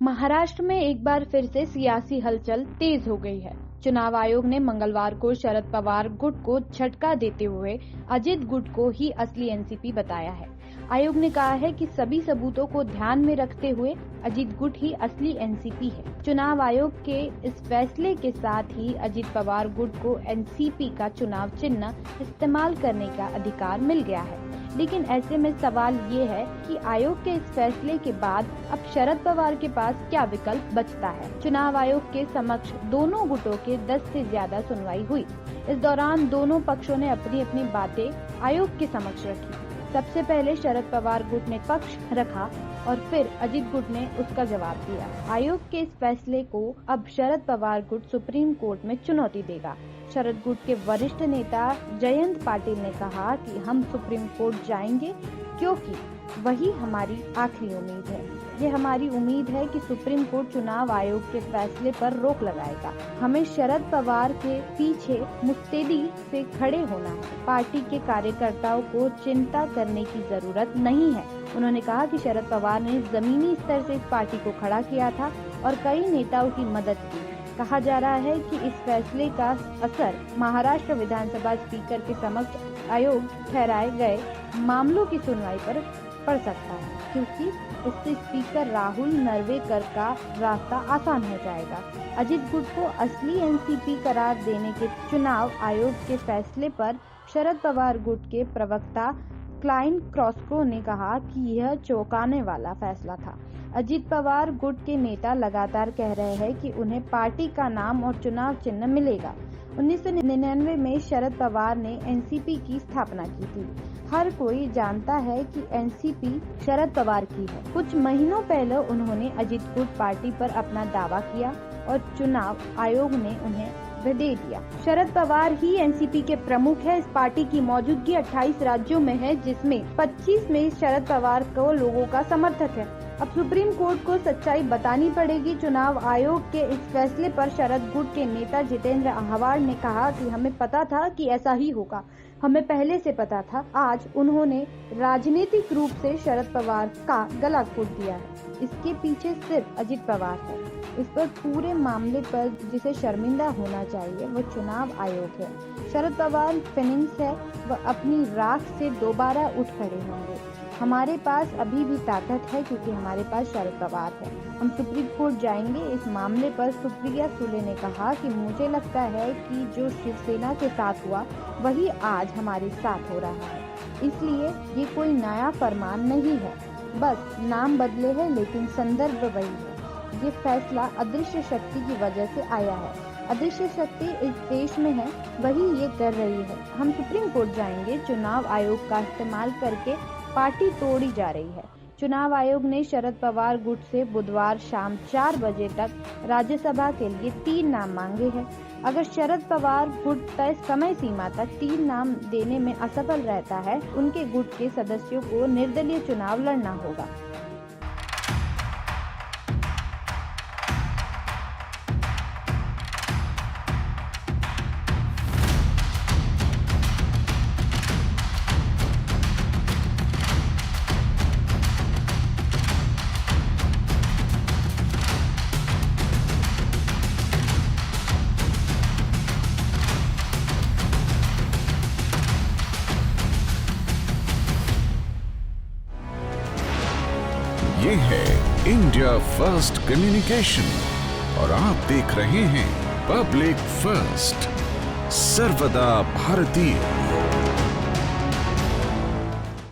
महाराष्ट्र में एक बार फिर से सियासी हलचल तेज हो गई है। चुनाव आयोग ने मंगलवार को शरद पवार गुट को झटका देते हुए अजित गुट को ही असली एनसीपी बताया है। आयोग ने कहा है कि सभी सबूतों को ध्यान में रखते हुए अजित गुट ही असली एनसीपी है। चुनाव आयोग के इस फैसले के साथ ही अजित पवार गुट को एनसीपी का चुनाव चिन्ह इस्तेमाल करने का अधिकार मिल गया है। लेकिन ऐसे में सवाल ये है कि आयोग के इस फैसले के बाद अब शरद पवार के पास क्या विकल्प बचता है। चुनाव आयोग के समक्ष दोनों गुटों के 10 से ज्यादा सुनवाई हुई। इस दौरान दोनों पक्षों ने अपनी अपनी बातें आयोग के समक्ष रखी। सबसे पहले शरद पवार गुट ने पक्ष रखा और फिर अजित गुट ने उसका जवाब दिया। आयोग के इस फैसले को अब शरद पवार गुट सुप्रीम कोर्ट में चुनौती देगा। शरद गुट के वरिष्ठ नेता जयंत पाटिल ने कहा कि हम सुप्रीम कोर्ट जाएंगे क्योंकि वही हमारी आखिरी उम्मीद है। ये हमारी उम्मीद है कि सुप्रीम कोर्ट चुनाव आयोग के फैसले पर रोक लगाएगा। हमें शरद पवार के पीछे मुस्तैदी से खड़े होना है। पार्टी के कार्यकर्ताओं को चिंता करने की जरूरत नहीं है। उन्होंने कहा कि शरद पवार ने जमीनी स्तर से इस पार्टी को खड़ा किया था और कई नेताओं की मदद की। कहा जा रहा है कि इस फैसले का असर महाराष्ट्र विधानसभा स्पीकर के समक्ष आयोग ठहराए गए मामलों की सुनवाई पर पड़ सकता है, क्योंकि इससे स्पीकर राहुल नरवेकर का रास्ता आसान हो जाएगा। अजित गुट को असली एनसीपी करार देने के चुनाव आयोग के फैसले पर शरद पवार गुट के प्रवक्ता क्लाइन क्रॉस्को ने कहा कि यह चौंकाने वाला फैसला था। अजित पवार गुट के नेता लगातार कह रहे हैं कि उन्हें पार्टी का नाम और चुनाव चिन्ह मिलेगा। 1999 में शरद पवार ने एनसीपी की स्थापना की थी। हर कोई जानता है कि एनसीपी शरद पवार की है। कुछ महीनों पहले उन्होंने अजित गुट पार्टी पर अपना दावा किया और चुनाव आयोग ने उन्हें दे दिया। शरद पवार ही एनसीपी के प्रमुख है। इस पार्टी की मौजूदगी 28 राज्यों में है, जिसमें 25 में शरद पवार को लोगों का समर्थक है। अब सुप्रीम कोर्ट को सच्चाई बतानी पड़ेगी। चुनाव आयोग के इस फैसले पर शरद गुट के नेता जितेंद्र आह्वान ने कहा कि हमें पता था कि ऐसा ही होगा, हमें पहले से पता था। आज उन्होंने राजनीतिक रूप से शरद पवार का गला घोट दिया है। इसके पीछे सिर्फ अजित पवार है। इस पर पूरे मामले पर जिसे शर्मिंदा होना चाहिए वो चुनाव आयोग है। शरद पवार फिनिक्स है, वह अपनी राख से दोबारा उठ खड़े होंगे। हमारे पास अभी भी ताकत है क्योंकि हमारे पास शरद पवार है। हम सुप्रीम कोर्ट जाएंगे। इस मामले पर सुप्रिया सुले ने कहा कि मुझे लगता है कि जो शिवसेना के साथ हुआ वही आज हमारे साथ हो रहा है। इसलिए ये कोई नया फरमान नहीं है, बस नाम बदले हैं लेकिन संदर्भ वही है। ये फैसला अदृश्य शक्ति की वजह से आया है। अदृश्य शक्ति इस देश में है, वही ये कर रही है। हम सुप्रीम कोर्ट जाएंगे। चुनाव आयोग का इस्तेमाल करके पार्टी तोड़ी जा रही है। चुनाव आयोग ने शरद पवार गुट से बुधवार शाम 4 बजे तक राज्यसभा के लिए 3 नाम मांगे हैं। अगर शरद पवार गुट तय समय सीमा तक 3 नाम देने में असफल रहता है, उनके गुट के सदस्यों को निर्दलीय चुनाव लड़ना होगा। ये है इंडिया फर्स्ट कम्युनिकेशन और आप देख रहे हैं पब्लिक फर्स्ट, सर्वदा भारतीय।